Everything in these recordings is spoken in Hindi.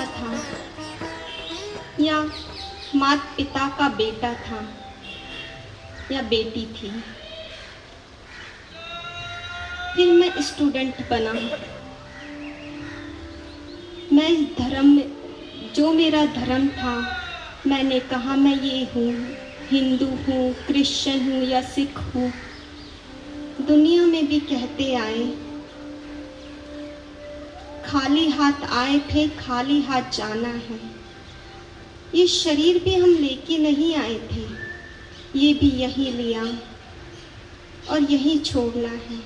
पिता था या माता पिता का बेटा था या बेटी थी। फिर मैं स्टूडेंट बना। मैं इस धर्म में, जो मेरा धर्म था, मैंने कहा मैं ये हूँ, हिंदू हूँ, क्रिश्चियन हूँ या सिख हूँ। दुनिया में भी कहते आए, खाली हाथ आए थे, खाली हाथ जाना है। ये शरीर भी हम लेके नहीं आए थे, ये भी यहीं लिया और यहीं छोड़ना है।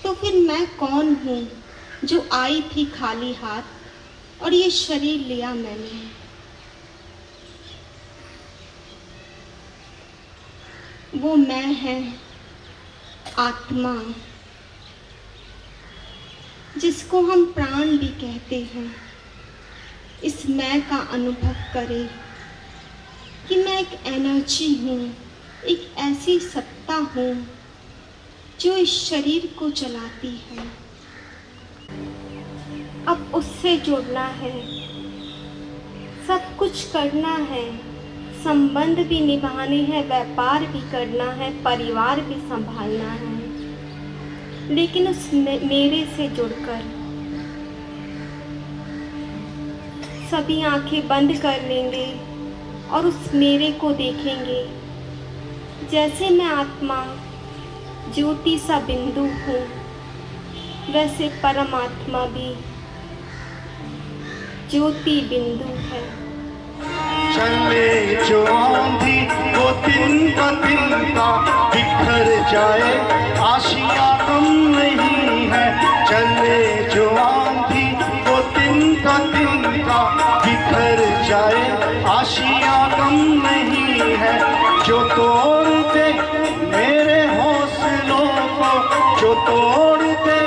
तो फिर मैं कौन हूँ जो आई थी खाली हाथ और ये शरीर लिया मैंने। वो मैं है आत्मा, जिसको हम प्राण भी कहते हैं। इस मैं का अनुभव करें कि मैं एक एनर्जी हूँ, एक ऐसी सत्ता हूँ जो इस शरीर को चलाती है। अब उससे जुड़ना है, सब कुछ करना है, संबंध भी निभाने हैं, व्यापार भी करना है, परिवार भी संभालना है, लेकिन उस मेरे से जुड़कर सभी आंखें बंद कर लेंगे और उस मेरे को देखेंगे। जैसे मैं आत्मा ज्योति सा बिंदु हूँ, वैसे परमात्मा भी ज्योति बिंदु है। चले जो आंधी वो तिनका तिनका बिखर जाए, आशिया कम नहीं है। चले जो आंधी वो तिनका तिनका बिखर जाए, आशिया कम नहीं है। जो तोड़ दे मेरे हौसलों को, जो तोड़ दे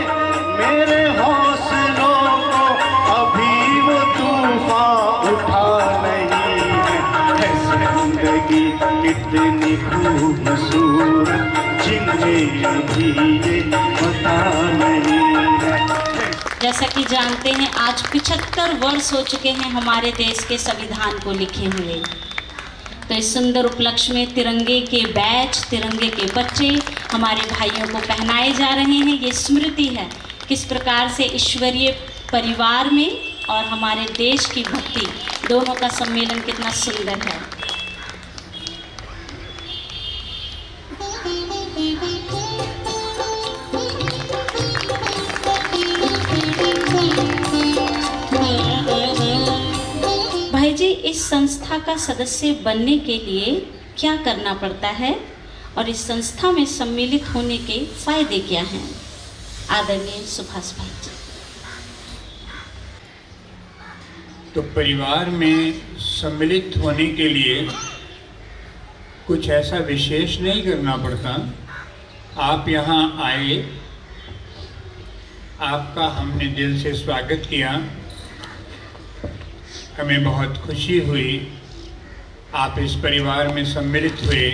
मेरे हौसलों को, अभी वो तूफान उठा नहीं है। जिंदगी कितनी खूबसूरत, जिन्हें अभी ये पता नहीं है। जैसा कि जानते हैं, आज 75 वर्ष हो चुके हैं हमारे देश के संविधान को लिखे हुए। तो इस सुंदर उपलक्ष्य में तिरंगे के बैच, तिरंगे के बच्चे हमारे भाइयों को पहनाए जा रहे हैं। ये स्मृति है किस प्रकार से ईश्वरीय परिवार में और हमारे देश की भक्ति दोनों का सम्मेलन कितना सुंदर है। भाई जी, इस संस्था का सदस्य बनने के लिए क्या करना पड़ता है और इस संस्था में सम्मिलित होने के फायदे क्या हैं? आदरणीय सुभाष भाई जी। तो परिवार में सम्मिलित होने के लिए कुछ ऐसा विशेष नहीं करना पड़ता। आप यहाँ आए, आपका हमने दिल से स्वागत किया, हमें बहुत खुशी हुई। आप इस परिवार में सम्मिलित हुए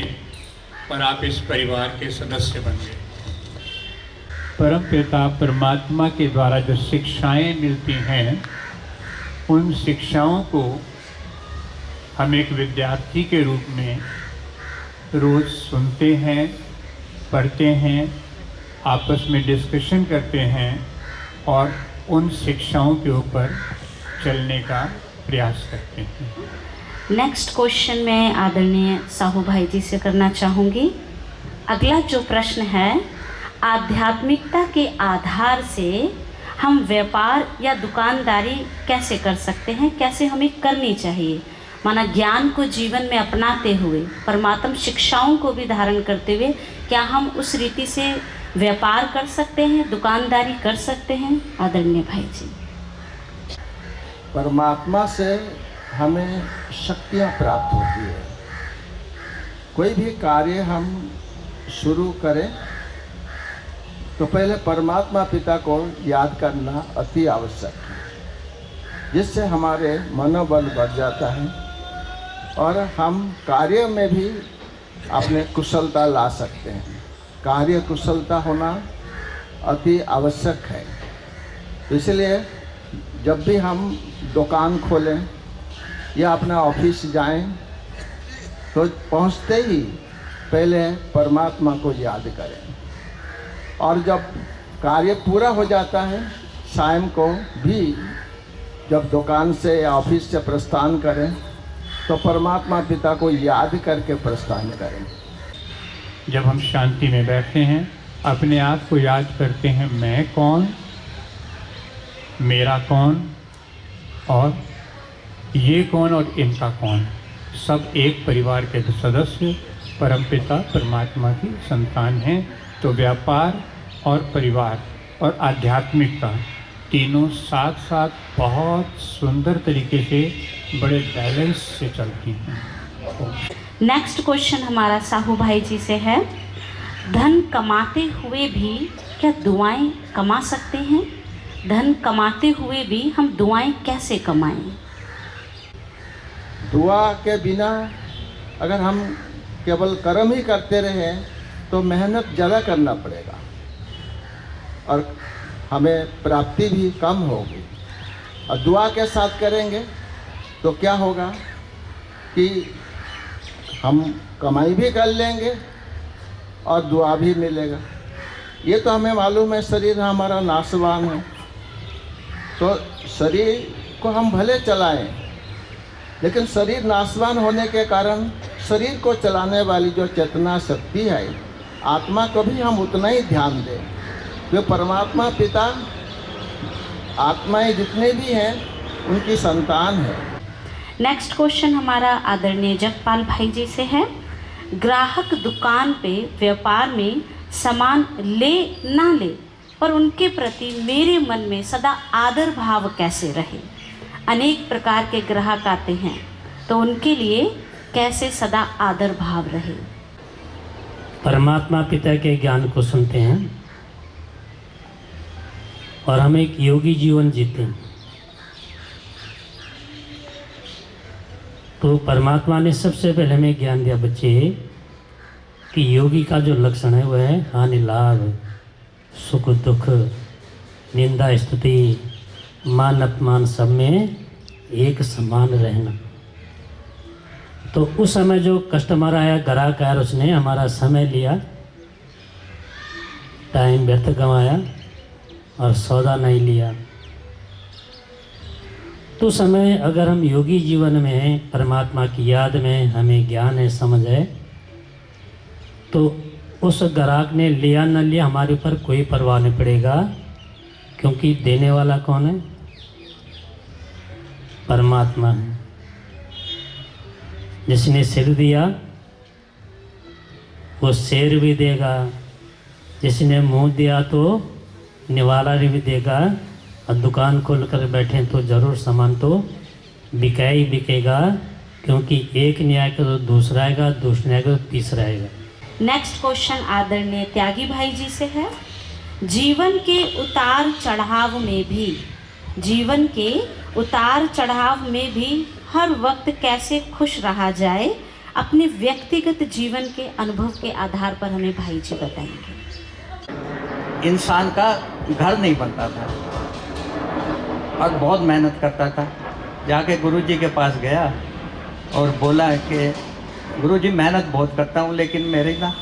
और आप इस परिवार के सदस्य बन गए। परमपिता परमात्मा के द्वारा जो शिक्षाएं मिलती हैं, उन शिक्षाओं को हम एक विद्यार्थी के रूप में रोज़ सुनते हैं, पढ़ते हैं, आपस में डिस्कशन करते हैं और उन शिक्षाओं के ऊपर चलने का प्रयास करते हैं। नेक्स्ट क्वेश्चन मैं आदरणीय साहू भाई जी से करना चाहूँगी। अगला जो प्रश्न है, आध्यात्मिकता के आधार से हम व्यापार या दुकानदारी कैसे कर सकते हैं, कैसे हमें करनी चाहिए? माना ज्ञान को जीवन में अपनाते हुए, परमात्म शिक्षाओं को भी धारण करते हुए, क्या हम उस रीति से व्यापार कर सकते हैं, दुकानदारी कर सकते हैं? आदरणीय भाई जी। परमात्मा से हमें शक्तियाँ प्राप्त होती है। कोई भी कार्य हम शुरू करें तो पहले परमात्मा पिता को याद करना अति आवश्यक है, जिससे हमारे मनोबल बढ़ जाता है और हम कार्य में भी अपने कुशलता ला सकते हैं। कार्य कुशलता होना अति आवश्यक है। इसलिए जब भी हम दुकान खोलें या अपना ऑफिस जाएं तो पहुंचते ही पहले परमात्मा को याद करें, और जब कार्य पूरा हो जाता है शाम को भी जब दुकान से या ऑफिस से प्रस्थान करें तो परमात्मा पिता को याद करके प्रस्थान करें। जब हम शांति में बैठते हैं अपने आप को याद करते हैं, मैं कौन, मेरा कौन और ये कौन और इनका कौन। सब एक परिवार के सदस्य परमपिता परमात्मा की संतान हैं। तो व्यापार और परिवार और आध्यात्मिकता तीनों साथ साथ बहुत सुंदर तरीके से बड़े बैलेंस से चलती हैं। नेक्स्ट क्वेश्चन हमारा साहू भाई जी से है, धन कमाते हुए भी क्या दुआएं कमा सकते हैं? धन कमाते हुए भी हम दुआएं कैसे कमाएं? दुआ के बिना अगर हम केवल कर्म ही करते रहे तो मेहनत ज़्यादा करना पड़ेगा और हमें प्राप्ति भी कम होगी। और दुआ के साथ करेंगे तो क्या होगा कि हम कमाई भी कर लेंगे और दुआ भी मिलेगा। ये तो हमें मालूम है शरीर हमारा नाशवान है, तो शरीर को हम भले चलाएं, लेकिन शरीर नाशवान होने के कारण शरीर को चलाने वाली जो चेतना शक्ति है आत्मा को भी हम उतना ही ध्यान दें। जो परमात्मा पिता आत्माएं जितने भी हैं उनकी संतान है। नेक्स्ट क्वेश्चन हमारा आदरणीय जगपाल भाई जी से है, ग्राहक दुकान पे व्यापार में सामान ले ना ले पर उनके प्रति मेरे मन में सदा आदर भाव कैसे रहे? अनेक प्रकार के ग्राहक आते हैं तो उनके लिए कैसे सदा आदर भाव रहे? परमात्मा पिता के ज्ञान को सुनते हैं और हम एक योगी जीवन जीते हैं। तो परमात्मा ने सबसे पहले हमें ज्ञान दिया बच्चे कि योगी का जो लक्षण है वह है हानि लाभ, सुख दुख, निंदा स्तुति, मान अपमान सब में एक समान रहना। तो उस समय जो कस्टमर आया, ग्राहक आया, उसने हमारा समय लिया, टाइम व्यर्थ गंवाया और सौदा नहीं लिया। तो समय अगर हम योगी जीवन में हैं, परमात्मा की याद में, हमें ज्ञान है, समझ है, तो उस ग्राहक ने लिया न लिया हमारे ऊपर कोई परवाह नहीं पड़ेगा, क्योंकि देने वाला कौन है? परमात्मा है। जिसने सिर दिया वो शेर भी देगा, जिसने मुंह दिया तो निवाला भी देगा, और दुकान खोल कर बैठे तो ज़रूर सामान तो बिका ही बिकेगा, क्योंकि एक नहीं आएगा तो दूसरा आएगा, दूसरा आएगा तो तीसरा आएगा। नेक्स्ट क्वेश्चन आदरणीय त्यागी भाई जी से है, जीवन के उतार चढ़ाव में भी हर वक्त कैसे खुश रहा जाए? अपने व्यक्तिगत जीवन के अनुभव के आधार पर हमें भाई जी बताएंगे। इंसान का घर नहीं बनता था और बहुत मेहनत करता था। जाके गुरुजी के पास गया और बोला कि गुरुजी मेहनत बहुत करता हूँ लेकिन मेरे ना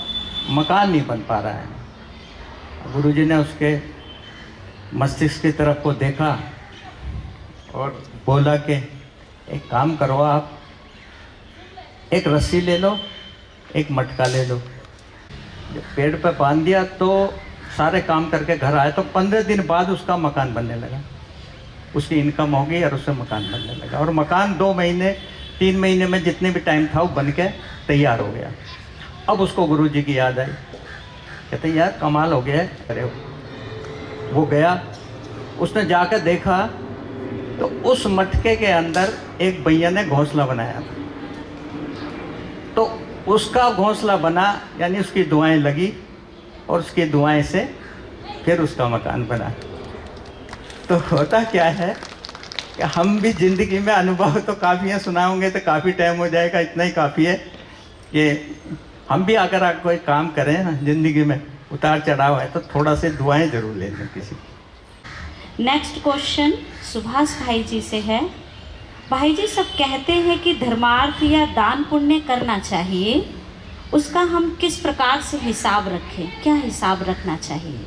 मकान नहीं बन पा रहा है। गुरुजी ने उसके मस्तिष्क की तरफ को देखा और बोला कि एक काम करो, आप एक रस्सी ले लो, एक मटका ले लो, जब पेड़ पे बांध दिया तो सारे काम करके घर आए तो 15 दिन बाद उसका मकान बनने लगा। उसकी इनकम हो गई और उससे मकान बनने लगा, और मकान 2 महीने 3 महीने में जितने भी टाइम था वो बन के तैयार हो गया। अब उसको गुरुजी की याद आई, कहते यार कमाल हो गया है। अरे वो गया, उसने जाकर देखा तो उस मटके के अंदर एक भैया ने घोंसला बनाया था। तो उसका घोंसला बना, यानी उसकी दुआएं लगी और उसकी दुआएं से फिर उसका मकान बना। तो होता क्या है कि हम भी ज़िंदगी में अनुभव तो काफ़ी है, सुनाओगे तो काफ़ी टाइम हो जाएगा, इतना ही काफ़ी है कि हम भी अगर आप कोई काम करें ना ज़िंदगी में उतार चढ़ाव है तो थोड़ा से दुआएं ज़रूर ले लें किसी। नेक्स्ट क्वेश्चन सुभाष भाई जी से है। भाई जी सब कहते हैं कि धर्मार्थ या दान पुण्य करना चाहिए, उसका हम किस प्रकार से हिसाब रखें, क्या हिसाब रखना चाहिए?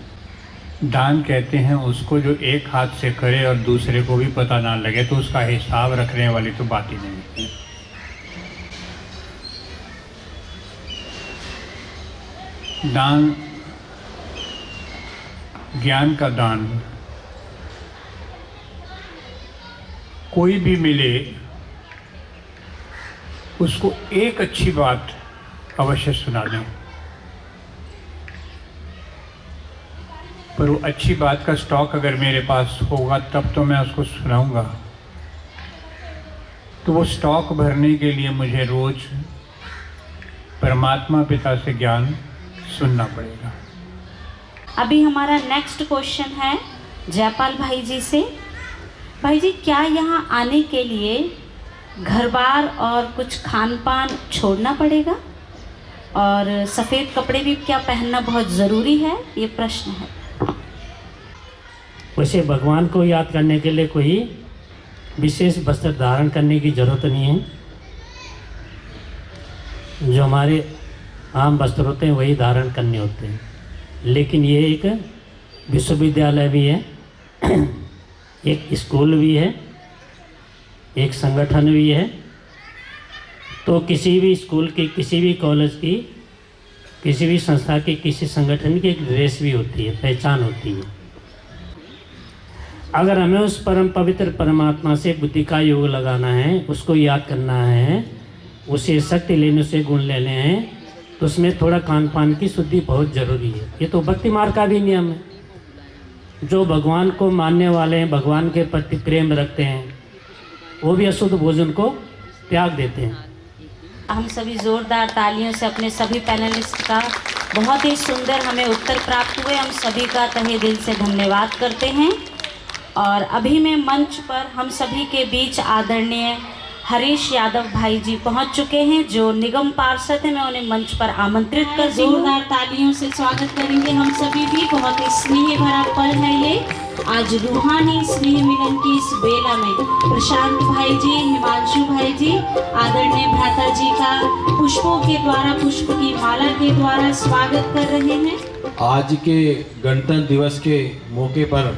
दान कहते हैं उसको जो एक हाथ से करे और दूसरे को भी पता ना लगे, तो उसका हिसाब रखने वाली तो बात ही नहीं है। दान ज्ञान का दान कोई भी मिले उसको एक अच्छी बात अवश्य सुना दें, पर वो अच्छी बात का स्टॉक अगर मेरे पास होगा तब तो मैं उसको सुनाऊंगा। तो वो स्टॉक भरने के लिए मुझे रोज परमात्मा पिता से ज्ञान सुनना पड़ेगा। अभी हमारा नेक्स्ट क्वेश्चन है जयपाल भाई जी से। भाई जी, क्या यहाँ आने के लिए घर बार और कुछ खान पान छोड़ना पड़ेगा, और सफ़ेद कपड़े भी क्या पहनना बहुत ज़रूरी है, ये प्रश्न है। वैसे भगवान को याद करने के लिए कोई विशेष वस्त्र धारण करने की ज़रूरत नहीं है। जो हमारे आम वस्त्र होते हैं वही धारण करने होते हैं। लेकिन ये एक विश्वविद्यालय भी है, एक स्कूल भी है, एक संगठन भी है। तो किसी भी स्कूल की, किसी भी कॉलेज की, किसी भी संस्था की, किसी संगठन की एक ड्रेस भी होती है, पहचान होती है। अगर हमें उस परम पवित्र परमात्मा से बुद्धि का योग लगाना है, उसको याद करना है, उसे शक्ति लेने से गुण लेने हैं, तो उसमें थोड़ा खान पान की शुद्धि बहुत ज़रूरी है। ये तो भक्ति मार्ग का भी नियम है। जो भगवान को मानने वाले हैं, भगवान के प्रति प्रेम रखते हैं, वो भी अशुद्ध भोजन को त्याग देते हैं। हम सभी ज़ोरदार तालियों से अपने सभी पैनलिस्ट का बहुत ही सुंदर हमें उत्तर प्राप्त हुए, हम सभी का तहे दिल से धन्यवाद करते हैं। और अभी मैं मंच पर हम सभी के बीच आदरणीय हरीश यादव भाई जी पहुंच चुके हैं, जो निगम पार्षद हैं। मैं उन्हें मंच पर आमंत्रित कर जोरदार तालियों से स्वागत करेंगे हम सभी भी। बहुत ही स्नेह भरा पल है ये, आज रूहानी स्नेह मिलन की इस बेला में प्रशांत भाई जी, हिमांशु भाई जी आदरणीय भ्राता जी का पुष्पों के द्वारा, पुष्प की माला के द्वारा स्वागत कर रहे हैं। आज के गणतंत्र दिवस के मौके पर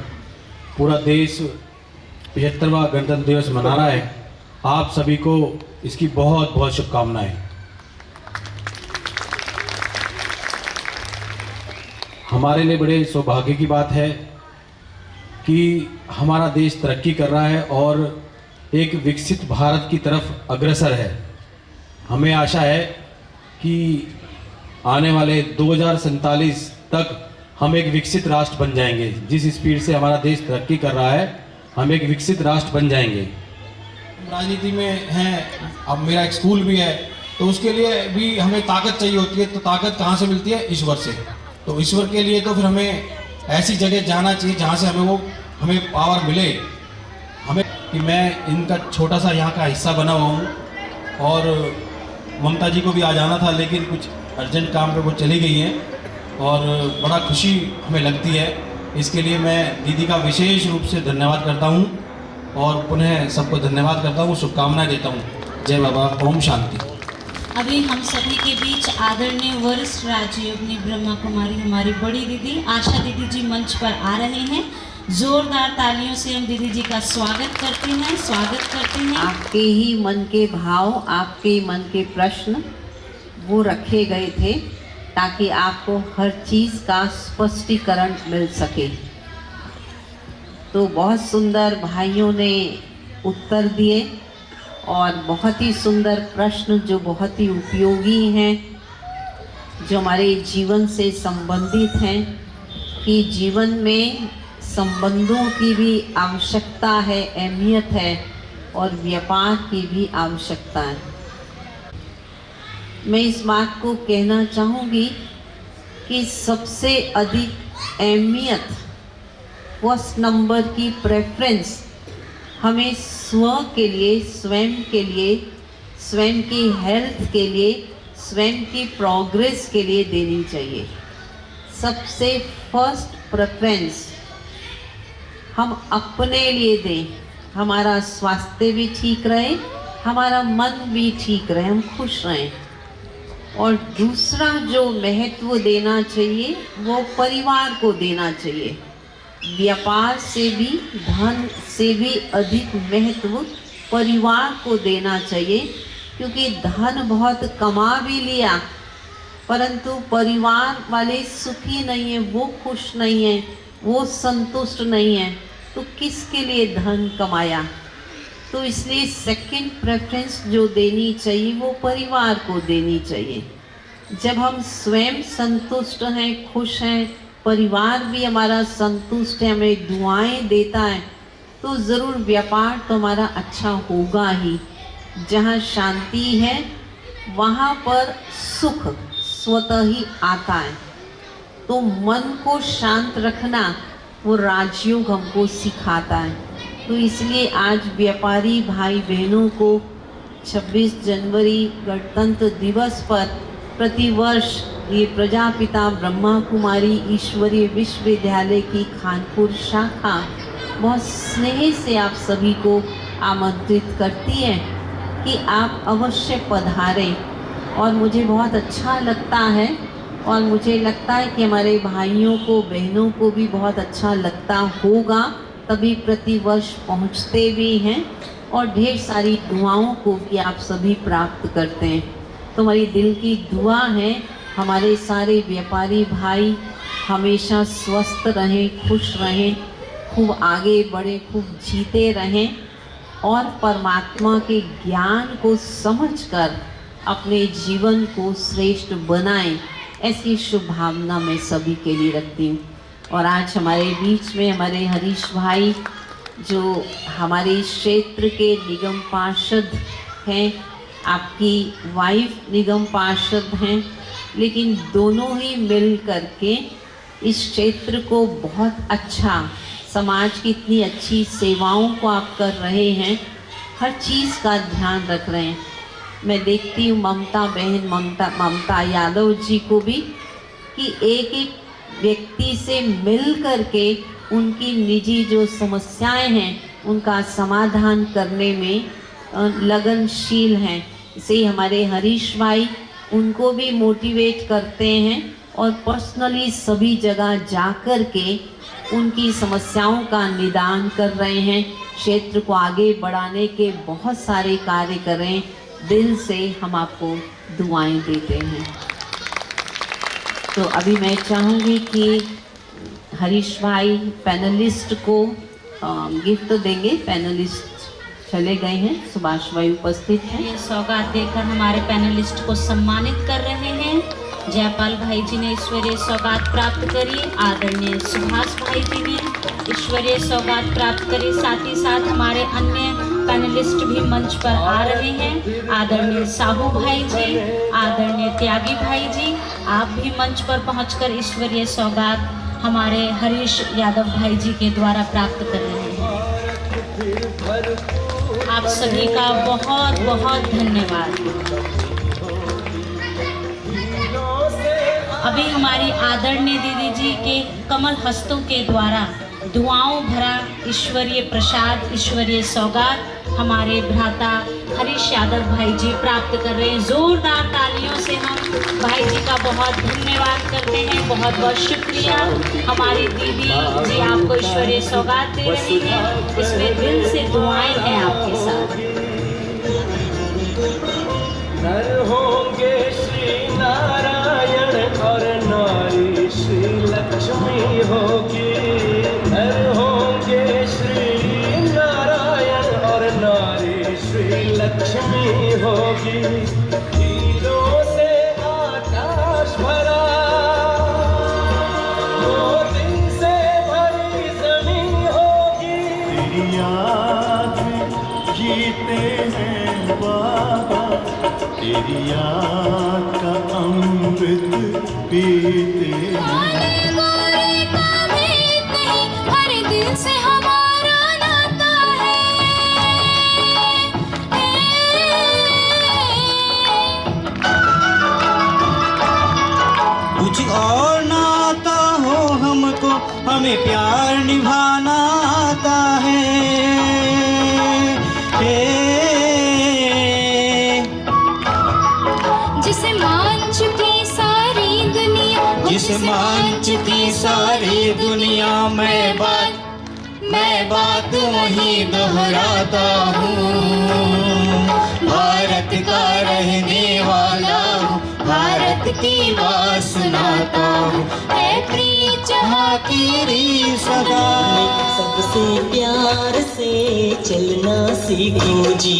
पूरा देश 75वां गणतंत्र दिवस मना रहा है। आप सभी को इसकी बहुत बहुत शुभकामनाएं। हमारे लिए बड़े सौभाग्य की बात है कि हमारा देश तरक्की कर रहा है और एक विकसित भारत की तरफ अग्रसर है। हमें आशा है कि आने वाले 2047 तक हम एक विकसित राष्ट्र बन जाएंगे। जिस स्पीड से हमारा देश तरक्की कर रहा है, हम एक विकसित राष्ट्र बन जाएंगे। राजनीति में हैं, अब मेरा एक स्कूल भी है, तो उसके लिए भी हमें ताकत चाहिए होती है। तो ताकत कहाँ से मिलती है? ईश्वर से। तो ईश्वर के लिए तो फिर हमें ऐसी जगह जाना चाहिए जहाँ से हमें पावर मिले। हमें कि मैं इनका छोटा सा यहाँ का हिस्सा बना हुआ हूँ, और ममता जी को भी आ जाना था, लेकिन कुछ अर्जेंट काम पे वो चली गई हैं, और बड़ा खुशी हमें लगती है। इसके लिए मैं दीदी का विशेष रूप से धन्यवाद करता हूँ, और पुनः सबको धन्यवाद करता हूँ, शुभकामनाएं देता हूँ। जय बाबा, ओम शांति। अभी हम सभी के बीच आदरणीय वरिष्ठ राजयोगिनी ब्रह्मा कुमारी हमारी बड़ी दीदी आशा दीदी जी मंच पर आ रहे हैं। जोरदार तालियों से हम दीदी जी का स्वागत करते हैं, स्वागत करते हैं। आपके ही मन के भाव, आपके ही मन के प्रश्न वो रखे गए थे, ताकि आपको हर चीज़ का स्पष्टीकरण मिल सके। तो बहुत सुंदर भाइयों ने उत्तर दिए, और बहुत ही सुंदर प्रश्न जो बहुत ही उपयोगी हैं, जो हमारे जीवन से संबंधित हैं, कि जीवन में संबंधों की भी आवश्यकता है, अहमियत है, और व्यापार की भी आवश्यकता है। मैं इस बात को कहना चाहूँगी कि सबसे अधिक अहमियत, फर्स्ट नंबर की प्रेफरेंस हमें स्व के लिए, स्वयं के लिए, स्वयं की हेल्थ के लिए, स्वयं की प्रोग्रेस के लिए देनी चाहिए। सबसे फर्स्ट प्रेफरेंस हम अपने लिए दें, हमारा स्वास्थ्य भी ठीक रहे, हमारा मन भी ठीक रहे, हम खुश रहें। और दूसरा जो महत्व देना चाहिए वो परिवार को देना चाहिए। व्यापार से भी, धन से भी अधिक महत्व परिवार को देना चाहिए, क्योंकि धन बहुत कमा भी लिया परंतु परिवार वाले सुखी नहीं है, वो खुश नहीं है, वो संतुष्ट नहीं है, तो किसके लिए धन कमाया। तो इसलिए सेकंड प्रेफरेंस जो देनी चाहिए वो परिवार को देनी चाहिए। जब हम स्वयं संतुष्ट हैं, खुश हैं, परिवार भी हमारा संतुष्ट है, हमें दुआएं देता है, तो ज़रूर व्यापार तो हमारा अच्छा होगा ही। जहाँ शांति है वहाँ पर सुख स्वतः ही आता है। तो मन को शांत रखना वो राजयोग हमको सिखाता है। तो इसलिए आज व्यापारी भाई बहनों को 26 जनवरी गणतंत्र दिवस पर प्रतिवर्ष ये प्रजापिता ब्रह्मा कुमारी ईश्वरीय विश्वविद्यालय की कानपुर शाखा बहुत स्नेह से आप सभी को आमंत्रित करती है कि आप अवश्य पधारें। और मुझे बहुत अच्छा लगता है और मुझे लगता है कि हमारे भाइयों को बहनों को भी बहुत अच्छा लगता होगा, तभी प्रतिवर्ष पहुंचते भी हैं और ढेर सारी दुआओं को भी आप सभी प्राप्त करते हैं। तो हमारी दिल की दुआ है हमारे सारे व्यापारी भाई हमेशा स्वस्थ रहें, खुश रहें, खूब आगे बढ़ें, खूब जीते रहें और परमात्मा के ज्ञान को समझकर अपने जीवन को श्रेष्ठ बनाएं, ऐसी शुभ भावना मैं सभी के लिए रखती हूँ। और आज हमारे बीच में हमारे हरीश भाई जो हमारे क्षेत्र के निगम पार्षद हैं, आपकी वाइफ निगम पार्षद हैं, लेकिन दोनों ही मिल करके इस क्षेत्र को बहुत अच्छा, समाज की इतनी अच्छी सेवाओं को आप कर रहे हैं, हर चीज़ का ध्यान रख रहे हैं। मैं देखती हूँ ममता बहन, ममता यादव जी को भी कि एक एक व्यक्ति से मिल करके उनकी निजी जो समस्याएं हैं उनका समाधान करने में लगनशील हैं। इसे हमारे हरीश भाई उनको भी मोटिवेट करते हैं और पर्सनली सभी जगह जा कर के उनकी समस्याओं का निदान कर रहे हैं। क्षेत्र को आगे बढ़ाने के बहुत सारे कार्य कर रहे हैं। दिल से हम आपको दुआएं देते हैं। तो अभी मैं चाहूँगी कि हरीश भाई पैनलिस्ट को गिफ्ट देंगे। पैनलिस्ट चले गए हैं, सुभाष भाई उपस्थित हैं। ये सौगात देकर हमारे पैनलिस्ट को सम्मानित कर रहे हैं। जयपाल भाई जी ने ईश्वरीय सौगात प्राप्त करी, आदरणीय सुभाष भाई जी ने ईश्वरीय सौगात प्राप्त करी। साथ ही साथ हमारे अन्य पैनलिस्ट भी मंच पर आ रहे हैं। आदरणीय साहू भाई जी, आदरणीय त्यागी भाई जी, आप भी मंच पर पहुंचकर ईश्वरीय सौगात हमारे हरीश यादव भाई जी के द्वारा प्राप्त कर रहे हैं। आप सभी का बहुत बहुत धन्यवाद। अभी हमारी आदरणीय दीदी जी के कमल हस्तों के द्वारा दुआओं भरा ईश्वरीय प्रसाद, ईश्वरीय सौगात हमारे भ्राता हरीश यादव भाई जी प्राप्त कर रहे हैं। जोरदार तालियों से हम भाई जी का बहुत धन्यवाद करते हैं। बहुत बहुत शुक्रिया। हमारी दीदी जी आपको ईश्वरीय सौगात दे रही हैं, इसमें दिल से दुआएं हैं आपके साथ। नर होंगे श्री नारायण और नारी श्री लक्ष्मी होगी। नर होंगे श्री नारायण और नारी श्री लक्ष्मी होगी। हीरों से आकाश भरा, मोती से भरी जमीन होगी। तेरी याद में जीते हैं बाबा, तेरी याद का अमृत पीते हैं। हर दिल से हमारा नाता है। कुछ और नाता हो हमको, हमें प्यार निभाना इस मंच की सारी दुनिया में बात वही दोहराता हूँ। भारत का रहने वाला हूँ, भारत की बात सुनाता हूँ। ऐ प्रिय जहाँ की सदा सबसे प्यार से चलना सीखो जी।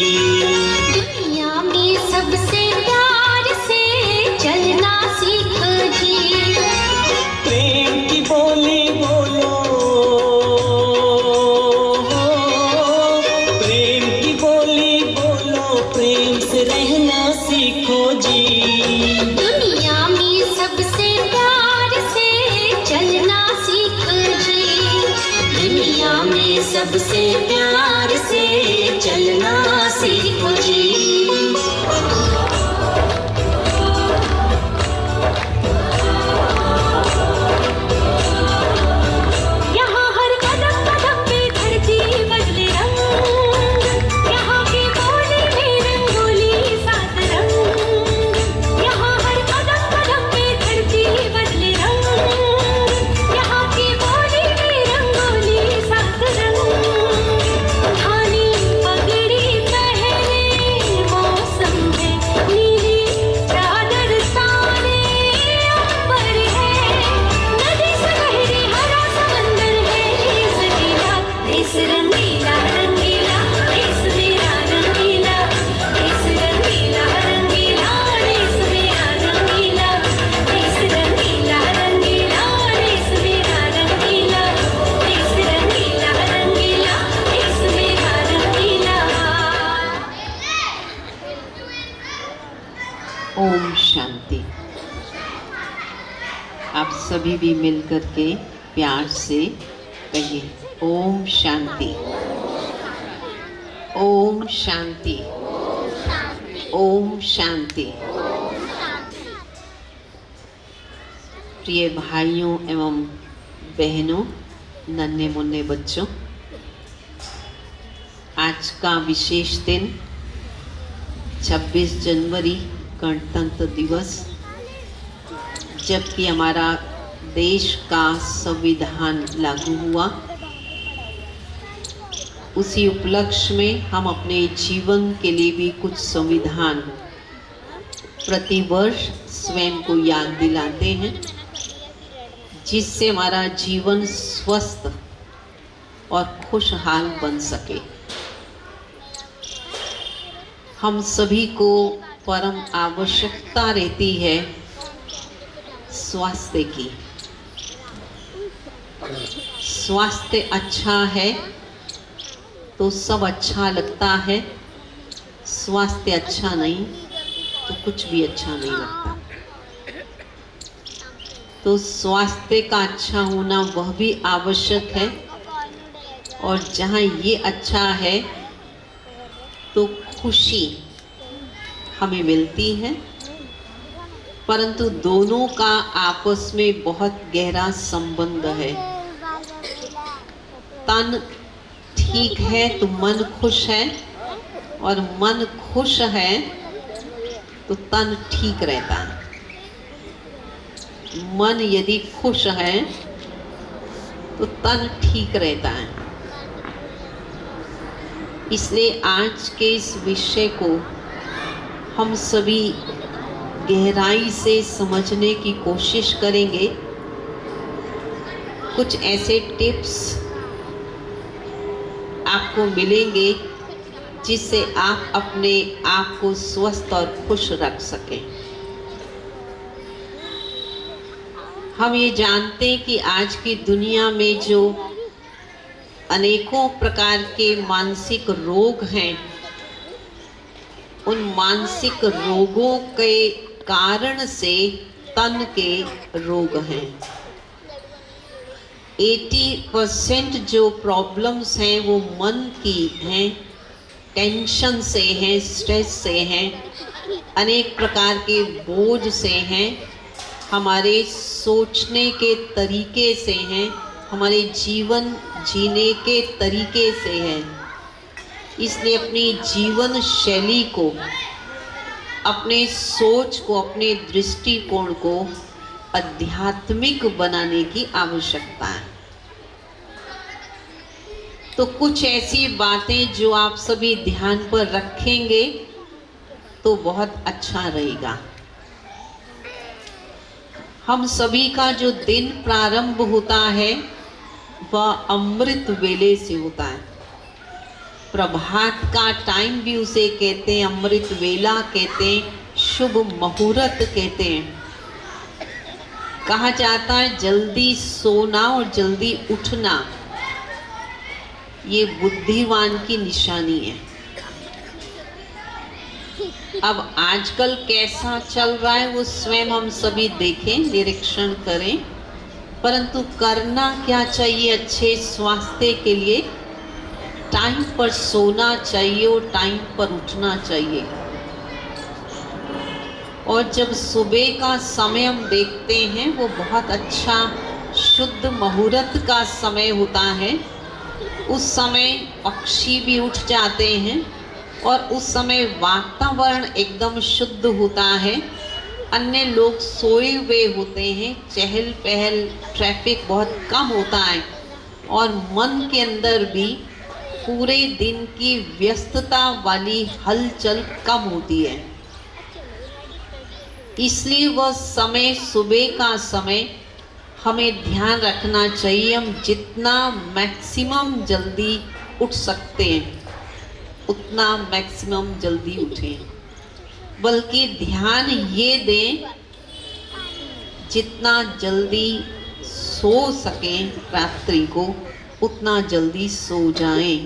दुनिया में सबसे प्यार से चलना सीखो जी। प्रेम की बोली बोलो, प्रेम की बोली बोलो, प्रेम से रहना सीखो जी। दुनिया में सबसे प्यार से चलना सीखो जी। दुनिया में सबसे प्यार से चलना सीखो जी। यहाँ हर कदम कदम पे धरती बदले रंग, यहाँ की बोली में रंगोली सात रंग। यहाँ हर कदम कदम पे धरती बदले रंग, यहाँ की बोली में रंगोली सात रंग। धानी पगड़ी पहने मौसम है, नीली चादर ताने ऊपर है। नदी सुनहरी हरा समंदर है, देश रंगीला रंगीला, देश मेरा रंगीला। देश रंगीला रंगीला, देश मेरा रंगीला। देश रंगीला रंगीला, देश मेरा रंगीला। देश रंगीला रंगीला, देश मेरा रंगीला। ओम शांति। आप सभी भी मिलकर के प्यार से कहिए ओम शांति, ओम शांति, ओम शांति। प्रिय भाइयों एवं बहनों, नन्हे मुन्ने बच्चों, आज का विशेष दिन 26 जनवरी गणतंत्र दिवस, जबकि हमारा देश का संविधान लागू हुआ, उसी उपलक्ष्य में हम अपने जीवन के लिए भी कुछ संविधान प्रतिवर्ष स्वयं को याद दिलाते हैं, जिससे हमारा जीवन स्वस्थ और खुशहाल बन सके। हम सभी को परम आवश्यकता रहती है स्वास्थ्य की। स्वास्थ्य अच्छा है तो सब अच्छा लगता है, स्वास्थ्य अच्छा नहीं तो कुछ भी अच्छा नहीं लगता। तो स्वास्थ्य का अच्छा होना वह भी आवश्यक है, और जहाँ ये अच्छा है तो खुशी हमें मिलती है, परंतु दोनों का आपस में बहुत गहरा संबंध है। तन ठीक है तो मन खुश है, और मन खुश है तो तन ठीक रहता है। मन यदि खुश है तो तन ठीक रहता है। इसलिए आज के इस विषय को हम सभी गहराई से समझने की कोशिश करेंगे। कुछ ऐसे टिप्स आपको मिलेंगे जिससे आप अपने आप को स्वस्थ और खुश रख सकें। हम ये जानते हैं कि आज की दुनिया में जो अनेकों प्रकार के मानसिक रोग हैं, उन मानसिक रोगों के कारण से तन के रोग हैं। 80% जो प्रॉब्लम्स हैं वो मन की हैं, टेंशन से हैं, स्ट्रेस से हैं, अनेक प्रकार के बोझ से हैं, हमारे सोचने के तरीके से हैं, हमारे जीवन जीने के तरीके से हैं। इसलिए अपनी जीवन शैली को, अपने सोच को, अपने दृष्टिकोण को आध्यात्मिक बनाने की आवश्यकता है। तो कुछ ऐसी बातें जो आप सभी ध्यान पर रखेंगे तो बहुत अच्छा रहेगा। हम सभी का जो दिन प्रारंभ होता है वह अमृत वेले से होता है। प्रभात का टाइम भी उसे कहते हैं, अमृत वेला कहते हैं, शुभ मुहूर्त कहते हैं। कहा जाता है जल्दी सोना और जल्दी उठना ये बुद्धिमान की निशानी है। अब आजकल कैसा चल रहा है वो स्वयं हम सभी देखें, निरीक्षण करें, परंतु करना क्या चाहिए? अच्छे स्वास्थ्य के लिए टाइम पर सोना चाहिए और टाइम पर उठना चाहिए। और जब सुबह का समय हम देखते हैं वो बहुत अच्छा शुद्ध मुहूर्त का समय होता है। उस समय पक्षी भी उठ जाते हैं और उस समय वातावरण एकदम शुद्ध होता है। अन्य लोग सोए हुए होते हैं, चहल पहल, ट्रैफिक बहुत कम होता है और मन के अंदर भी पूरे दिन की व्यस्तता वाली हलचल कम होती है। इसलिए वह समय, सुबह का समय हमें ध्यान रखना चाहिए। हम जितना मैक्सिमम जल्दी उठ सकते हैं उतना मैक्सिमम जल्दी उठें, बल्कि ध्यान ये दें जितना जल्दी सो सकें रात्रि को उतना जल्दी सो जाएं।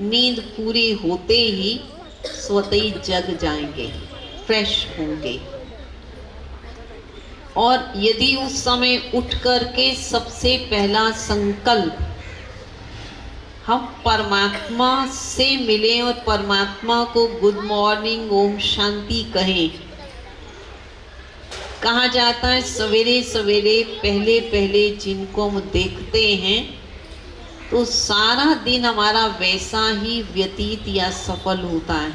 नींद पूरी होते ही स्वतः ही जग जाएंगे, फ्रेश होंगे। और यदि उस समय उठ करके सबसे पहला संकल्प हम परमात्मा से मिलें और परमात्मा को गुड मॉर्निंग, ओम शांति कहें। कहा जाता है सवेरे सवेरे पहले पहले जिनको हम देखते हैं तो सारा दिन हमारा वैसा ही व्यतीत या सफल होता है।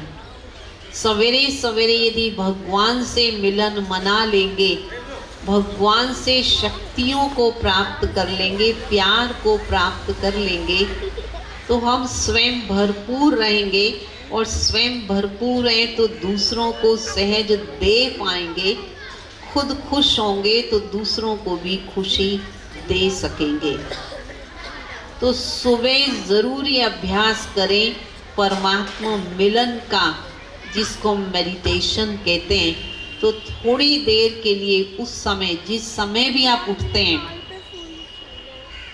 सवेरे सवेरे यदि भगवान से मिलन मना लेंगे, भगवान से शक्तियों को प्राप्त कर लेंगे, प्यार को प्राप्त कर लेंगे, तो हम स्वयं भरपूर रहेंगे और स्वयं भरपूर रहें तो दूसरों को सहज दे पाएंगे। खुद खुश होंगे तो दूसरों को भी खुशी दे सकेंगे। तो सुबह ज़रूर ये अभ्यास करें परमात्मा मिलन का, जिसको मेडिटेशन कहते हैं। तो थोड़ी देर के लिए उस समय, जिस समय भी आप उठते हैं,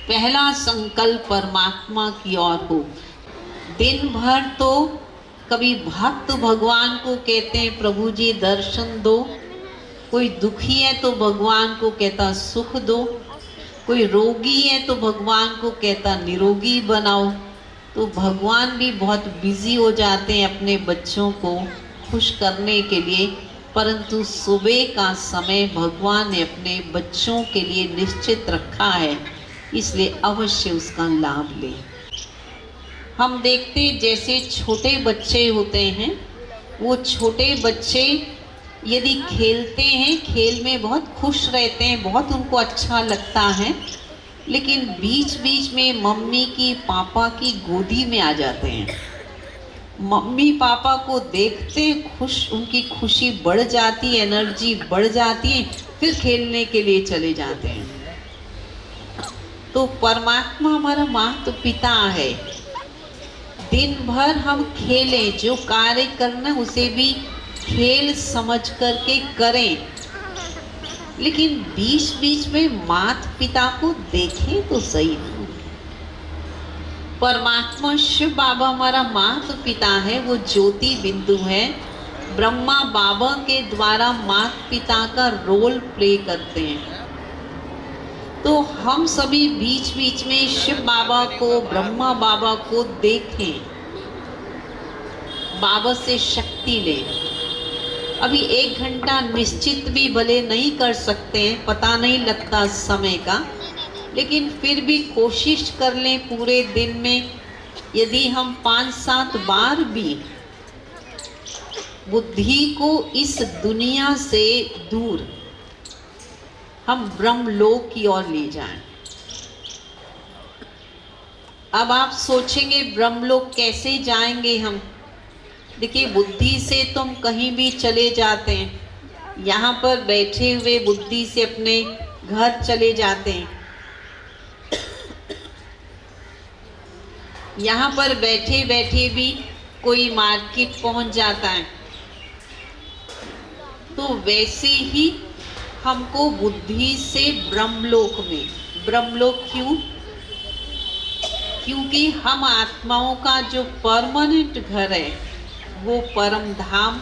पहला संकल्प परमात्मा की ओर हो। दिन भर तो कभी भक्त भगवान को कहते हैं प्रभु जी दर्शन दो, कोई दुखी है तो भगवान को कहता सुख दो, कोई रोगी है तो भगवान को कहता निरोगी बनाओ। तो भगवान भी बहुत बिजी हो जाते हैं अपने बच्चों को खुश करने के लिए, परंतु सुबह का समय भगवान ने अपने बच्चों के लिए निश्चित रखा है, इसलिए अवश्य उसका लाभ लें। हम देखते हैं जैसे छोटे बच्चे होते हैं, वो छोटे बच्चे यदि खेलते हैं, खेल में बहुत खुश रहते हैं, बहुत उनको अच्छा लगता है, लेकिन बीच बीच में मम्मी की, पापा की गोदी में आ जाते हैं। मम्मी पापा को देखते खुश, उनकी खुशी बढ़ जाती है, एनर्जी बढ़ जाती है, फिर खेलने के लिए चले जाते हैं। तो परमात्मा हमारा माता पिता है। दिन भर हम खेलें, जो कार्य करना उसे भी खेल समझ करके करें, लेकिन बीच बीच में माता पिता को देखें तो सही। परमात्मा शिव बाबा हमारा माता पिता है, वो ज्योति बिंदु है। ब्रह्मा बाबा के द्वारा माता पिता का रोल प्ले करते हैं। तो हम सभी बीच बीच में शिव बाबा को, ब्रह्मा बाबा को देखें, बाबा से शक्ति लें। अभी 1 घंटा निश्चित भी भले नहीं कर सकते हैं, पता नहीं लगता समय का, लेकिन फिर भी कोशिश कर लें पूरे दिन में यदि हम 5-7 बार भी बुद्धि को इस दुनिया से दूर, हम ब्रह्मलोक की ओर ले जाएं। अब आप सोचेंगे ब्रह्मलोक कैसे जाएंगे हम? देखिए, बुद्धि से तो हम कहीं भी चले जाते हैं, यहाँ पर बैठे हुए बुद्धि से अपने घर चले जाते हैं, यहाँ पर बैठे बैठे भी कोई मार्केट पहुंच जाता है। तो वैसे ही हमको बुद्धि से ब्रह्मलोक में, ब्रह्मलोक क्यों? क्योंकि हम आत्माओं का जो परमानेंट घर है वो परम धाम,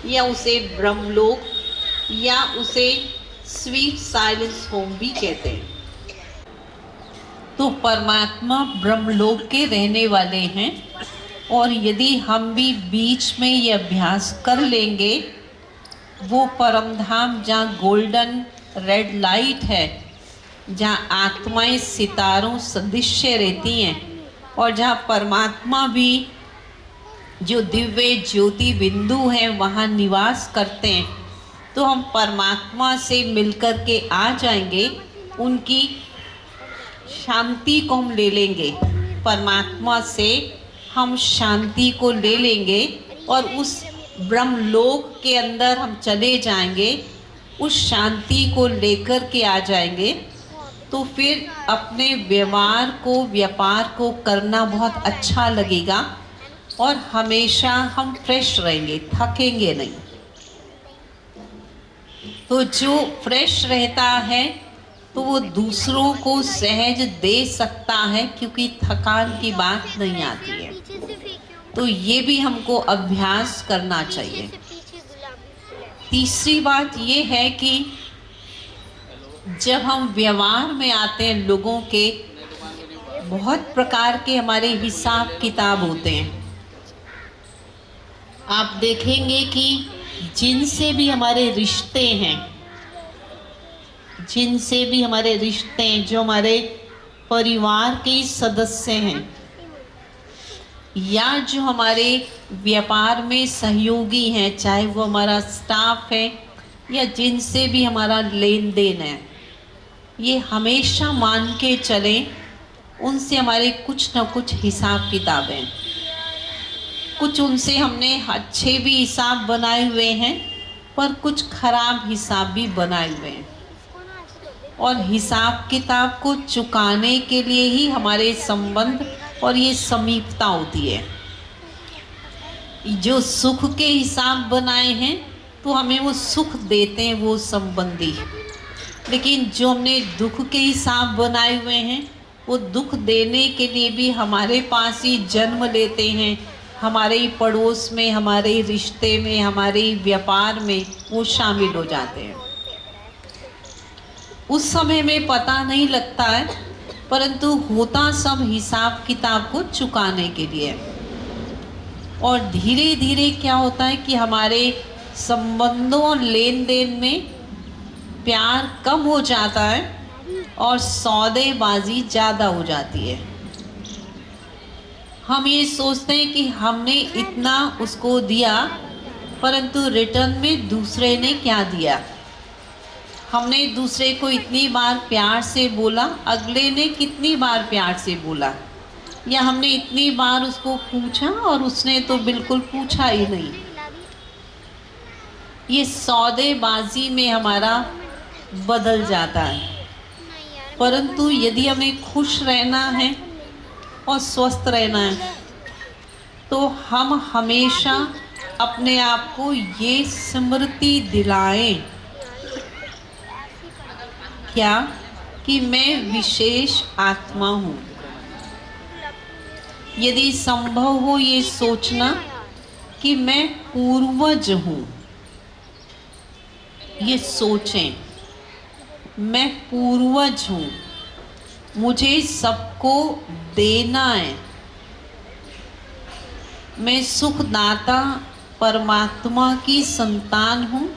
या उसे ब्रह्मलोक, या उसे स्वीट साइलेंस होम भी कहते हैं। तो परमात्मा ब्रह्मलोक के रहने वाले हैं, और यदि हम भी बीच में ये अभ्यास कर लेंगे, वो परम धाम जहाँ गोल्डन रेड लाइट है, जहाँ आत्माएं सितारों सदृश्य रहती हैं, और जहाँ परमात्मा भी जो दिव्य ज्योति बिंदु हैं वहाँ निवास करते हैं, तो हम परमात्मा से मिलकर के आ जाएंगे, उनकी शांति को हम ले लेंगे, परमात्मा से हम शांति को ले लेंगे, और उस ब्रह्मलोक के अंदर हम चले जाएंगे, उस शांति को लेकर के आ जाएंगे। तो फिर अपने व्यवहार को, व्यापार को करना बहुत अच्छा लगेगा, और हमेशा हम फ्रेश रहेंगे, थकेंगे नहीं। तो जो फ्रेश रहता है तो वो दूसरों को सहज दे सकता है, क्योंकि थकान की बात नहीं आती है। तो ये भी हमको अभ्यास करना चाहिए। तीसरी बात ये है कि जब हम व्यवहार में आते हैं, लोगों के बहुत प्रकार के हमारे हिसाब किताब होते हैं। आप देखेंगे कि जिनसे भी हमारे रिश्ते हैं, जिनसे भी हमारे रिश्ते हैं, जो हमारे परिवार के सदस्य हैं, या जो हमारे व्यापार में सहयोगी हैं, चाहे वो हमारा स्टाफ है या जिनसे भी हमारा लेन देन है, ये हमेशा मान के चलें उनसे हमारे कुछ न कुछ हिसाब किताब हैं। कुछ उनसे हमने अच्छे भी हिसाब बनाए हुए हैं, पर कुछ खराब हिसाब भी बनाए हुए हैं, और हिसाब किताब को चुकाने के लिए ही हमारे संबंध और ये समीपता होती है। जो सुख के हिसाब बनाए हैं तो हमें वो सुख देते हैं वो संबंधी, लेकिन जो हमने दुख के हिसाब बनाए हुए हैं वो दुख देने के लिए भी हमारे पास ही जन्म लेते हैं, हमारे ही पड़ोस में, हमारे रिश्ते में, हमारे व्यापार में वो शामिल हो जाते हैं। उस समय में पता नहीं लगता है, परंतु होता सब हिसाब किताब को चुकाने के लिए। और धीरे धीरे क्या होता है कि हमारे संबंधों और लेन देन में प्यार कम हो जाता है और सौदेबाजी ज़्यादा हो जाती है। हम ये सोचते हैं कि हमने इतना उसको दिया, परंतु रिटर्न में दूसरे ने क्या दिया। हमने दूसरे को इतनी बार प्यार से बोला, अगले ने कितनी बार प्यार से बोला, या हमने इतनी बार उसको पूछा और उसने तो बिल्कुल पूछा ही नहीं। ये सौदेबाजी में हमारा बदल जाता है। परंतु यदि हमें खुश रहना है और स्वस्थ रहना है तो हम हमेशा अपने आप को ये स्मृति दिलाएं, क्या कि मैं विशेष आत्मा हूँ। यदि संभव हो ये सोचना कि मैं पूर्वज हूँ, ये सोचें, मैं पूर्वज हूँ, मुझे सबको देना है, मैं सुखदाता परमात्मा की संतान हूँ,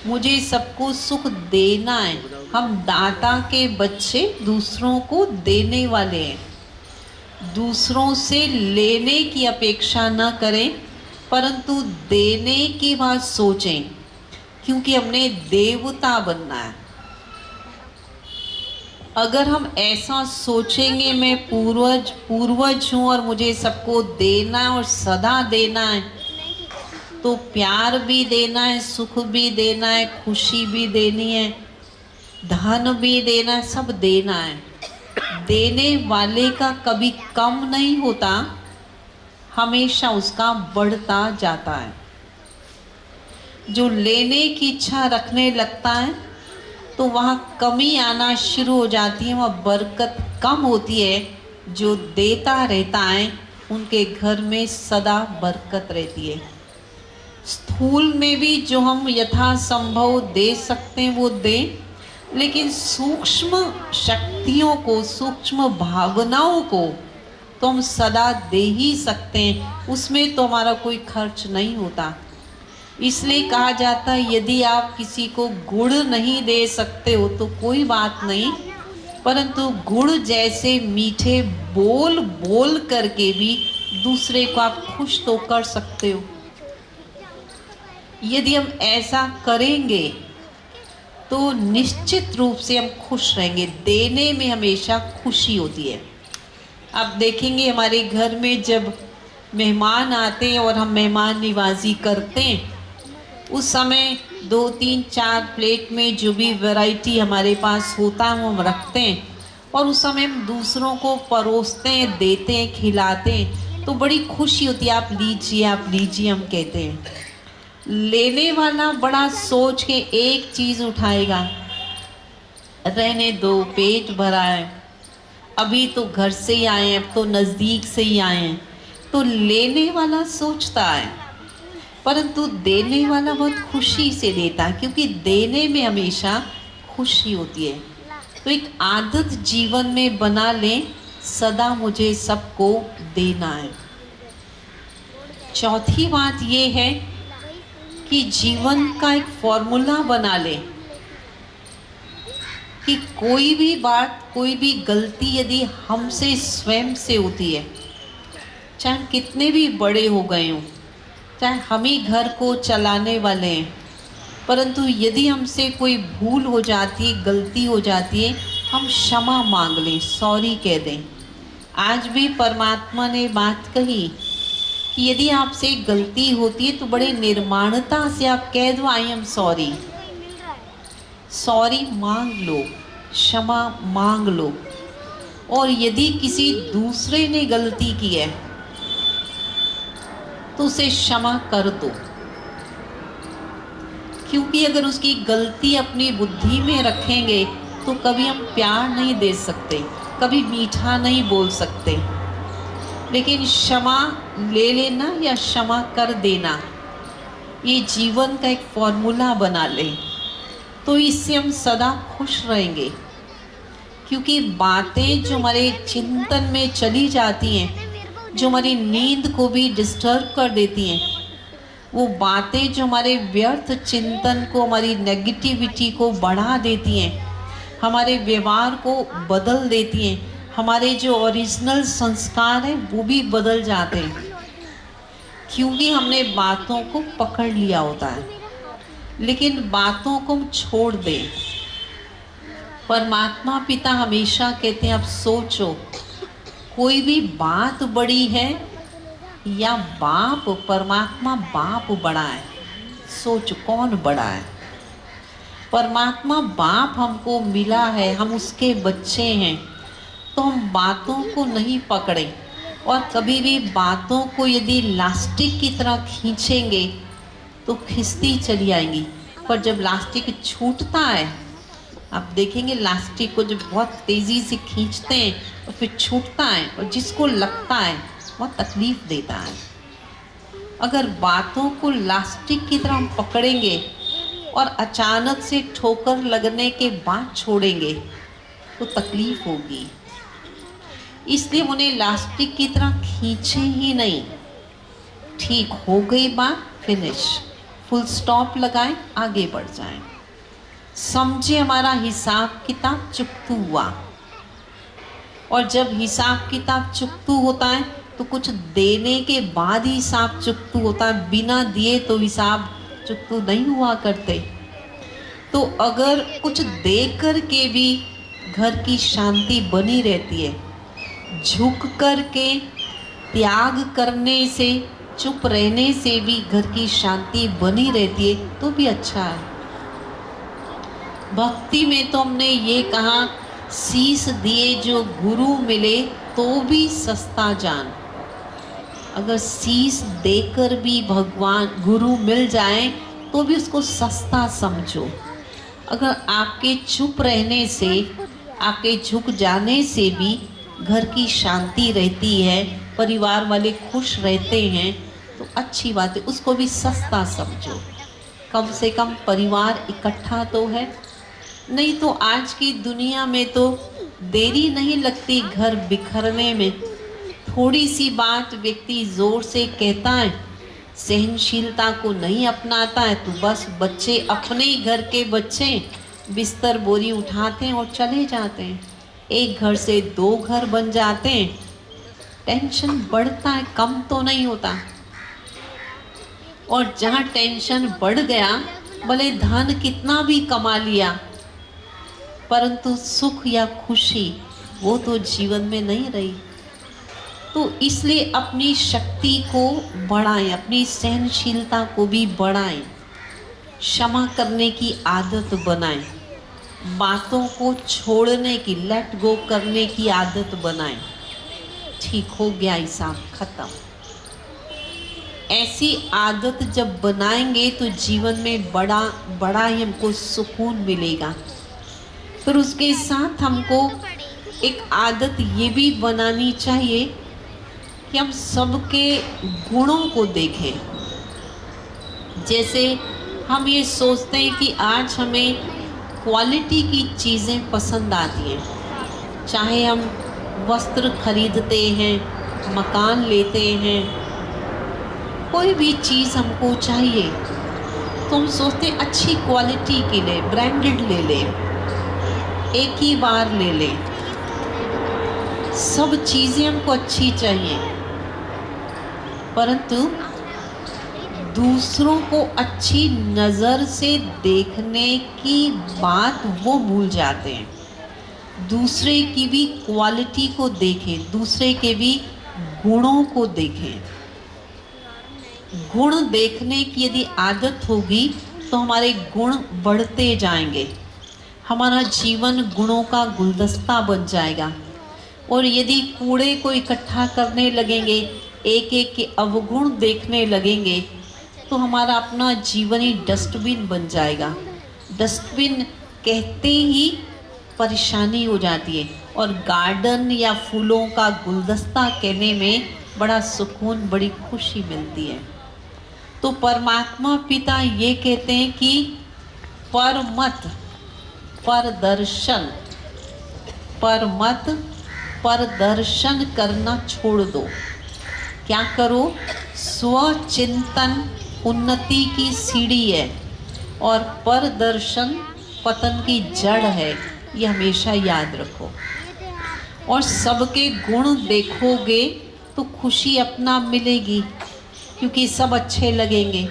मुझे सबको सुख देना है। हम दाता के बच्चे दूसरों को देने वाले हैं। दूसरों से लेने की अपेक्षा न करें, परंतु देने की बात सोचें, क्योंकि हमने देवता बनना है। अगर हम ऐसा सोचेंगे मैं पूर्वज हूँ और मुझे सबको देना है और सदा देना है, तो प्यार भी देना है, सुख भी देना है, खुशी भी देनी है, धन भी देना है, सब देना है। देने वाले का कभी कम नहीं होता, हमेशा उसका बढ़ता जाता है। जो लेने की इच्छा रखने लगता है तो वहाँ कमी आना शुरू हो जाती है, वहाँ बरकत कम होती है। जो देता रहता है उनके घर में सदा बरकत रहती है। स्थूल में भी जो हम यथासंभव दे सकते हैं वो दें, लेकिन सूक्ष्म शक्तियों को, सूक्ष्म भावनाओं को तो हम सदा दे ही सकते हैं, उसमें तो हमारा कोई खर्च नहीं होता। इसलिए कहा जाता है यदि आप किसी को गुड़ नहीं दे सकते हो तो कोई बात नहीं, परंतु गुड़ जैसे मीठे बोल बोल करके भी दूसरे को आप खुश तो कर सकते हो। यदि हम ऐसा करेंगे तो निश्चित रूप से हम खुश रहेंगे। देने में हमेशा खुशी होती है। आप देखेंगे हमारे घर में जब मेहमान आते हैं और हम मेहमान नवाजी करते हैं, उस समय 2, 3, 4 प्लेट में जो भी वैरायटी हमारे पास होता है वो हम रखते हैं और उस समय हम दूसरों को परोसते हैं, देते हैं, खिलाते हैं, तो बड़ी खुशी होती है। आप लीजिए, आप लीजिए, हम कहते हैं। लेने वाला बड़ा सोच के एक चीज़ उठाएगा, रहने दो, पेट भरा है, अभी तो घर से ही आए हैं, अब तो नज़दीक से ही आए हैं, तो लेने वाला सोचता है। परंतु देने वाला बहुत खुशी से देता है, क्योंकि देने में हमेशा खुशी होती है। तो एक आदत जीवन में बना लें, सदा मुझे सबको देना है। चौथी बात ये है कि जीवन का एक फॉर्मूला बना लें कि कोई भी बात, कोई भी गलती यदि हमसे स्वयं से होती है, चाहे कितने भी बड़े हो गए हों, चाहे हम ही घर को चलाने वाले हैं, परंतु यदि हमसे कोई भूल हो जाती है, गलती हो जाती है, हम क्षमा मांग लें, सॉरी कह दें। आज भी परमात्मा ने बात कही कि यदि आपसे गलती होती है तो बड़े निर्माणता से आप कह दो आई एम सॉरी। सॉरी मांग लो, क्षमा मांग लो। और यदि किसी दूसरे ने गलती की है तो उसे क्षमा कर दो, क्योंकि अगर उसकी गलती अपनी बुद्धि में रखेंगे तो कभी हम प्यार नहीं दे सकते, कभी मीठा नहीं बोल सकते। लेकिन क्षमा ले लेना या क्षमा कर देना, ये जीवन का एक फॉर्मूला बना लें, तो इससे हम सदा खुश रहेंगे। क्योंकि बातें जो हमारे चिंतन में चली जाती हैं, जो हमारी नींद को भी डिस्टर्ब कर देती हैं, वो बातें जो हमारे व्यर्थ चिंतन को, हमारी नेगेटिविटी को बढ़ा देती हैं, हमारे व्यवहार को बदल देती हैं, हमारे जो ओरिजिनल संस्कार हैं वो भी बदल जाते हैं, क्योंकि हमने बातों को पकड़ लिया होता है। लेकिन बातों को हम छोड़ दें। परमात्मा पिता हमेशा कहते हैं, आप सोचो कोई भी बात बड़ी है या बाप, परमात्मा बाप बड़ा है, सोच कौन बड़ा है। परमात्मा बाप हमको मिला है, हम उसके बच्चे हैं, तो हम बातों को नहीं पकड़ें। और कभी भी बातों को यदि लास्टिक की तरह खींचेंगे तो खिंचती चली आएंगी, पर जब लास्टिक छूटता है, आप देखेंगे लास्टिक को जब बहुत तेज़ी से खींचते हैं और फिर छूटता है, और जिसको लगता है बहुत तकलीफ़ देता है। अगर बातों को लास्टिक की तरह हम पकड़ेंगे और अचानक से ठोकर लगने के बाद छोड़ेंगे तो तकलीफ़ होगी। इसलिए उन्हें लास्टिक की तरह खींचे ही नहीं। ठीक हो गई बात, फिनिश, फुल स्टॉप लगाएं, आगे बढ़ जाएं। समझे हमारा हिसाब किताब चुकतू हुआ, और जब हिसाब किताब चुकतू होता है तो कुछ देने के बाद ही हिसाब चुकतू होता है, बिना दिए तो हिसाब चुकतू नहीं हुआ करते। तो अगर कुछ दे कर के भी घर की शांति बनी रहती है। झुक कर के त्याग करने से, चुप रहने से भी घर की शांति बनी रहती है, तो भी अच्छा है। भक्ति में तो हमने ये कहा, शीश दिए जो गुरु मिले तो भी सस्ता जान। अगर शीश देकर भी भगवान गुरु मिल जाए तो भी उसको सस्ता समझो। अगर आपके चुप रहने से, आपके झुक जाने से भी घर की शांति रहती है, परिवार वाले खुश रहते हैं, तो अच्छी बात है, उसको भी सस्ता समझो। कम से कम परिवार इकट्ठा तो है। नहीं तो आज की दुनिया में तो देरी नहीं लगती घर बिखरने में। थोड़ी सी बात व्यक्ति ज़ोर से कहता है, सहनशीलता को नहीं अपनाता है, तो बस बच्चे, अपने ही घर के बच्चे बिस्तर बोरी उठाते हैं और चले जाते हैं। एक घर से 2 घर बन जाते हैं। टेंशन बढ़ता है, कम तो नहीं होता। और जहाँ टेंशन बढ़ गया, भले धन कितना भी कमा लिया, परंतु सुख या खुशी वो तो जीवन में नहीं रही। तो इसलिए अपनी शक्ति को बढ़ाएं, अपनी सहनशीलता को भी बढ़ाएं, क्षमा करने की आदत बनाएं, बातों को छोड़ने की, लेट गो करने की आदत बनाएं। ठीक हो गया, हिसाब खत्म। ऐसी आदत जब बनाएंगे तो जीवन में बड़ा ही हमको सुकून मिलेगा। फिर उसके साथ हमको एक आदत ये भी बनानी चाहिए कि हम सबके गुणों को देखें। जैसे हम ये सोचते हैं कि आज हमें क्वालिटी की चीज़ें पसंद आती हैं, चाहे हम वस्त्र खरीदते हैं, मकान लेते हैं, कोई भी चीज़ हमको चाहिए तो हम सोचते हैं अच्छी क्वालिटी की ले, ब्रांडेड ले लें, एक ही बार ले लें। सब चीज़ें हमको अच्छी चाहिए, परंतु दूसरों को अच्छी नज़र से देखने की बात वो भूल जाते हैं। दूसरे की भी क्वालिटी को देखें, दूसरे के भी गुणों को देखें। गुण देखने की यदि आदत होगी तो हमारे गुण बढ़ते जाएंगे, हमारा जीवन गुणों का गुलदस्ता बन जाएगा। और यदि कूड़े को इकट्ठा करने लगेंगे, एक एक के अवगुण देखने लगेंगे, तो हमारा अपना जीवन ही डस्टबिन बन जाएगा। डस्टबिन कहते ही परेशानी हो जाती है, और गार्डन या फूलों का गुलदस्ता कहने में बड़ा सुकून, बड़ी खुशी मिलती है। तो परमात्मा पिता ये कहते हैं कि पर मत पर दर्शन, पर मत पर दर्शन करना छोड़ दो। क्या करो? स्वचिंतन उन्नति की सीढ़ी है और पर दर्शन पतन की जड़ है, ये हमेशा याद रखो। और सबके गुण देखोगे तो खुशी अपना मिलेगी, क्योंकि सब अच्छे लगेंगे।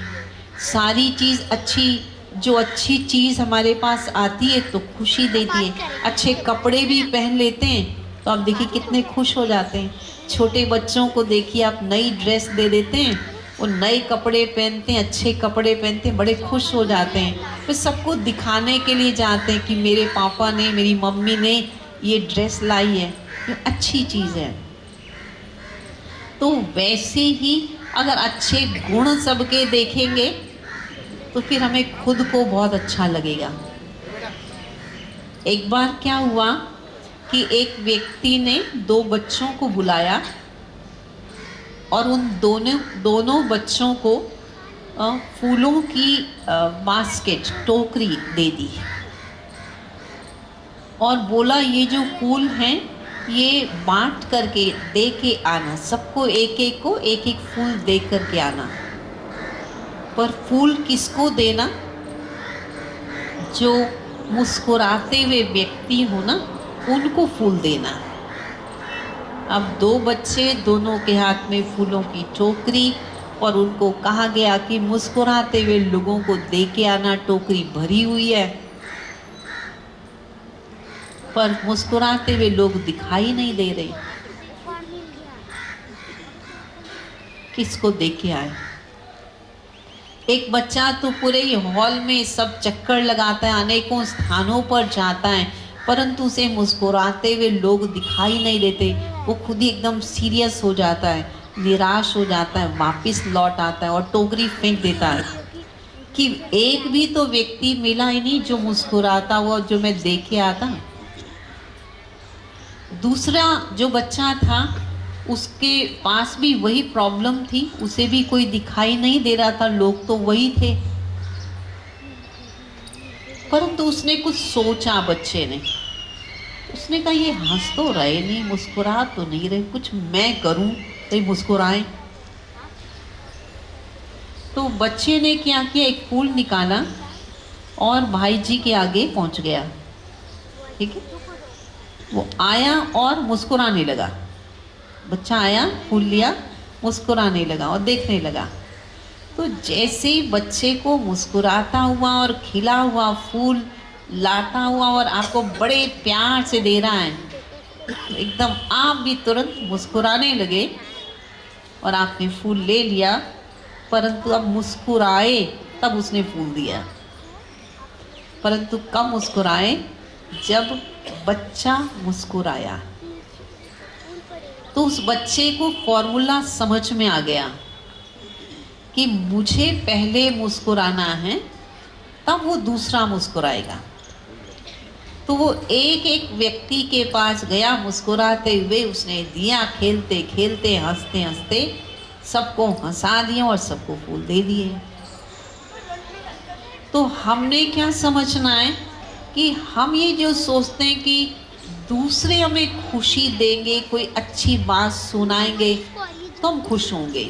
सारी चीज़ अच्छी, जो अच्छी चीज़ हमारे पास आती है तो खुशी देती है। अच्छे कपड़े भी पहन लेते हैं तो आप देखिए कितने खुश हो जाते हैं। छोटे बच्चों को देखिए, आप नई ड्रेस दे देते हैं, वो नए कपड़े पहनते हैं, अच्छे कपड़े पहनते हैं, बड़े खुश हो जाते हैं। फिर सबको दिखाने के लिए जाते हैं कि मेरे पापा ने, मेरी मम्मी ने ये ड्रेस लाई है, ये अच्छी चीज़ है। तो वैसे ही अगर अच्छे गुण सबके देखेंगे तो फिर हमें खुद को बहुत अच्छा लगेगा। एक बार क्या हुआ कि एक व्यक्ति ने 2 बच्चों को बुलाया और उन दोनों बच्चों को फूलों की बास्केट, टोकरी दे दी और बोला ये जो फूल हैं ये बांट करके दे के आना, सबको एक एक को एक एक फूल दे करके आना। पर फूल किसको देना? जो मुस्कुराते हुए व्यक्ति हो ना, उनको फूल देना। अब 2 बच्चे, दोनों के हाथ में फूलों की टोकरी, और उनको कहा गया कि मुस्कुराते हुए लोगों को दे के आना, टोकरी भरी हुई है। पर मुस्कुराते हुए लोग दिखाई नहीं दे रहे। किसको देख के आए? एक बच्चा तो पूरे हॉल में सब चक्कर लगाता है, अनेकों स्थानों पर जाता है, परंतु उसे मुस्कुराते हुए लोग दिखाई नहीं देते। वो खुद ही एकदम सीरियस हो जाता है, निराश हो जाता है, वापस लौट आता है और टोकरी फेंक देता है कि एक भी तो व्यक्ति मिला ही नहीं जो मुस्कुराता हुआ, जो मैं देख के आता। दूसरा जो बच्चा था उसके पास भी वही प्रॉब्लम थी, उसे भी कोई दिखाई नहीं दे रहा था, लोग तो वही थे, परंतु उसने कुछ सोचा। बच्चे ने उसने कहा ये हंस तो रहे नहीं, मुस्कुरा तो नहीं रहे, कुछ मैं करूं तो मुस्कुराए। तो बच्चे ने क्या किया, एक फूल निकाला और भाई जी के आगे पहुंच गया। ठीक है, वो आया और मुस्कुराने लगा। बच्चा आया, फूल लिया, मुस्कुराने लगा और देखने लगा। तो जैसे ही बच्चे को मुस्कुराता हुआ और खिला हुआ फूल लाता हुआ और आपको बड़े प्यार से दे रहा है, एकदम आप भी तुरंत मुस्कुराने लगे और आपने फूल ले लिया, परंतु अब मुस्कुराए तब उसने फूल दिया। परंतु कब मुस्कुराए? जब बच्चा मुस्कुराया। तो उस बच्चे को फॉर्मूला समझ में आ गया कि मुझे पहले मुस्कुराना है, तब वो दूसरा मुस्कुराएगा। तो वो एक एक व्यक्ति के पास गया, मुस्कुराते हुए उसने दिया, खेलते खेलते हंसते हंसते सबको हंसा दिया और सबको फूल दे दिए। तो हमने क्या समझना है कि हम ये जो सोचते हैं कि दूसरे हमें खुशी देंगे, कोई अच्छी बात सुनाएंगे तो हम खुश होंगे।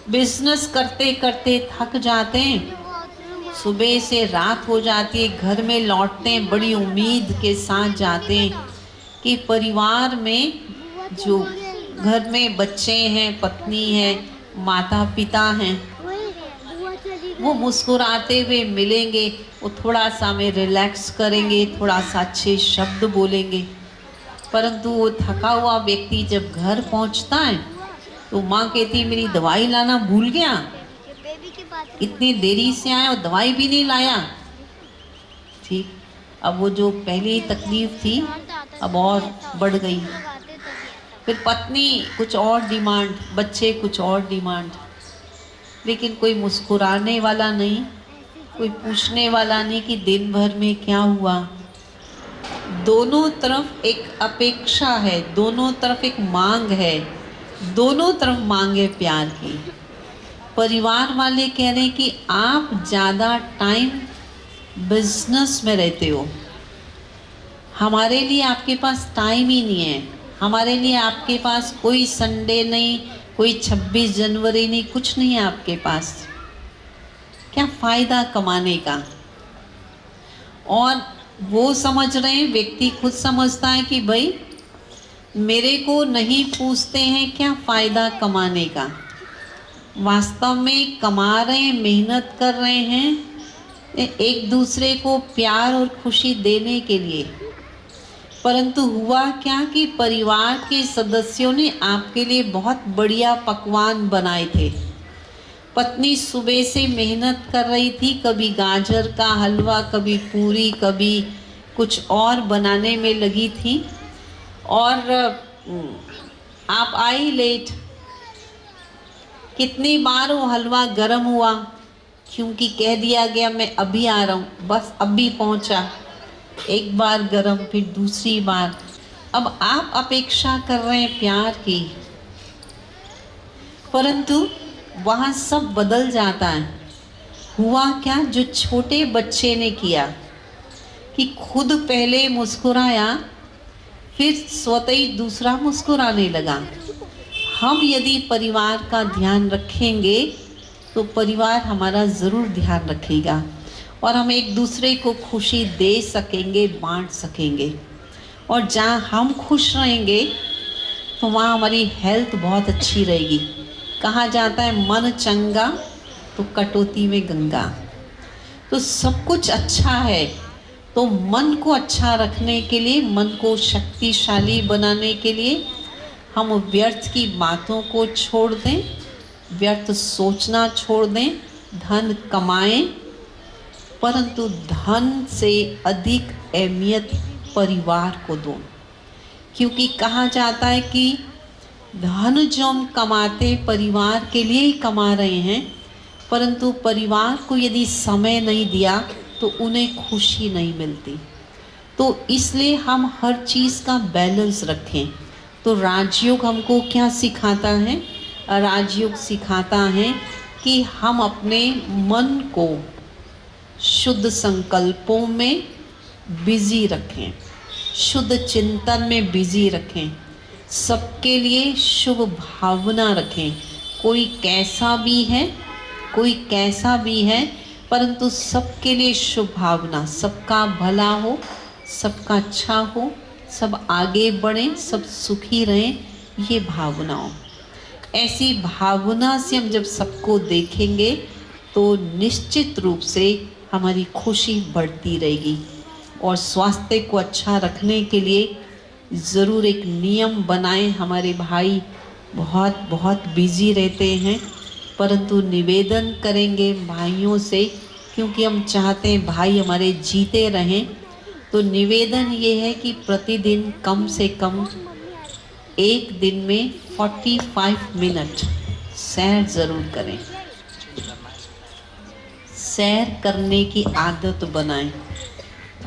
बिजनेस करते करते थक जाते हैं, सुबह से रात हो जाती है, घर में लौटते हैं, बड़ी उम्मीद के साथ जाते हैं कि परिवार में जो घर में बच्चे हैं, पत्नी है, माता पिता हैं, वो मुस्कुराते हुए मिलेंगे, वो थोड़ा सा हमें रिलैक्स करेंगे, थोड़ा सा अच्छे शब्द बोलेंगे। परंतु वो थका हुआ व्यक्ति जब घर पहुंचता है तो माँ कहती मेरी दवाई लाना भूल गया, इतनी देरी से आया और दवाई भी नहीं लाया। ठीक, अब वो जो पहले तकलीफ थी अब और बढ़ गई। फिर पत्नी कुछ और डिमांड, बच्चे कुछ और डिमांड, लेकिन कोई मुस्कुराने वाला नहीं, कोई पूछने वाला नहीं कि दिन भर में क्या हुआ। दोनों तरफ एक अपेक्षा है, दोनों तरफ एक मांग है, दोनों तरफ मांग है प्यार की। परिवार वाले कह रहे हैं कि आप ज़्यादा टाइम बिजनेस में रहते हो, हमारे लिए आपके पास टाइम ही नहीं है, हमारे लिए आपके पास कोई संडे नहीं, कोई 26 जनवरी नहीं, कुछ नहीं है आपके पास, क्या फ़ायदा कमाने का। और वो समझ रहे हैं, व्यक्ति खुद समझता है कि भाई मेरे को नहीं पूछते हैं, क्या फ़ायदा कमाने का। वास्तव में कमा रहे हैं, मेहनत कर रहे हैं एक दूसरे को प्यार और खुशी देने के लिए। परंतु हुआ क्या कि परिवार के सदस्यों ने आपके लिए बहुत बढ़िया पकवान बनाए थे। पत्नी सुबह से मेहनत कर रही थी, कभी गाजर का हलवा, कभी पूरी, कभी कुछ और बनाने में लगी थी, और आप आई लेट। कितनी बार वो हलवा गर्म हुआ, क्योंकि कह दिया गया मैं अभी आ रहा हूँ, बस अभी पहुँचा। एक बार गर्म, फिर दूसरी बार। अब आप अपेक्षा कर रहे हैं प्यार की, परंतु वहाँ सब बदल जाता है। हुआ क्या, जो छोटे बच्चे ने किया कि खुद पहले मुस्कुराया, फिर स्वतः ही दूसरा मुस्कुराने लगा। हम यदि परिवार का ध्यान रखेंगे तो परिवार हमारा ज़रूर ध्यान रखेगा और हम एक दूसरे को खुशी दे सकेंगे, बांट सकेंगे। और जहाँ हम खुश रहेंगे तो वहाँ हमारी हेल्थ बहुत अच्छी रहेगी। कहा जाता है मन चंगा तो कटौती में गंगा। तो सब कुछ अच्छा है तो मन को अच्छा रखने के लिए, मन को शक्तिशाली बनाने के लिए हम व्यर्थ की बातों को छोड़ दें, व्यर्थ सोचना छोड़ दें, धन कमाएं, परंतु धन से अधिक अहमियत परिवार को दो। क्योंकि कहा जाता है कि धन जो हम कमाते परिवार के लिए ही कमा रहे हैं, परंतु परिवार को यदि समय नहीं दिया तो उन्हें खुशी नहीं मिलती। तो इसलिए हम हर चीज़ का बैलेंस रखें। तो राजयोग हमको क्या सिखाता है? राजयोग सिखाता है कि हम अपने मन को शुद्ध संकल्पों में बिजी रखें, शुद्ध चिंतन में बिजी रखें, सबके लिए शुभ भावना रखें। कोई कैसा भी है परंतु सबके लिए शुभ भावना, सबका भला हो, सबका अच्छा हो, सब आगे बढ़ें, सब सुखी रहें, ये भावनाओं। ऐसी भावना से हम जब सबको देखेंगे तो निश्चित रूप से हमारी खुशी बढ़ती रहेगी। और स्वास्थ्य को अच्छा रखने के लिए ज़रूर एक नियम बनाएं। हमारे भाई बहुत बहुत बिजी रहते हैं, परंतु निवेदन करेंगे भाइयों से, क्योंकि हम चाहते हैं भाई हमारे जीते रहें। तो निवेदन ये है कि प्रतिदिन कम से कम एक दिन में 45 मिनट सैर ज़रूर करें। सैर करने की आदत बनाएं।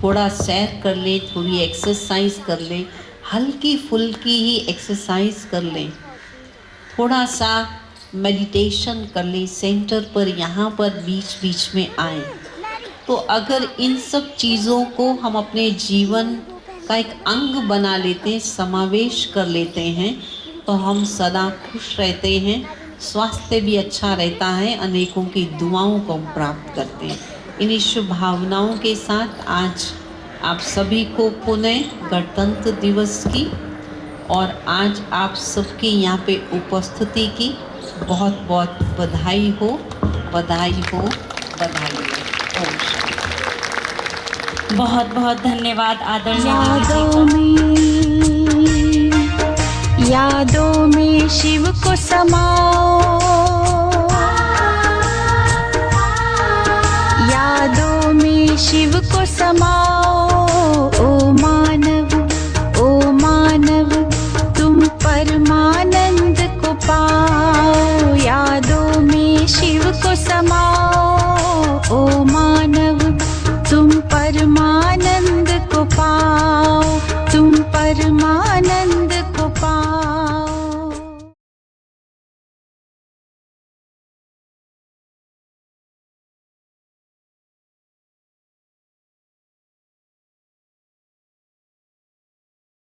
थोड़ा सैर कर लें, थोड़ी एक्सरसाइज कर लें, हल्की फुल्की ही एक्सरसाइज कर लें, थोड़ा सा मेडिटेशन कर लें, सेंटर पर यहाँ पर बीच बीच में आएं। तो अगर इन सब चीज़ों को हम अपने जीवन का एक अंग बना लेते हैं, समावेश कर लेते हैं, तो हम सदा खुश रहते हैं, स्वास्थ्य भी अच्छा रहता है, अनेकों की दुआओं को हम प्राप्त करते हैं। इन्हीं शुभ भावनाओं के साथ आज आप सभी को पुनः गणतंत्र दिवस की और आज आप सबकी यहाँ पे उपस्थिति की बहुत बहुत बधाई हो, बधाई हो, बधाई हो। ओम शांति। बहुत बहुत धन्यवाद आदरणीय यादों में शिव को समाओ,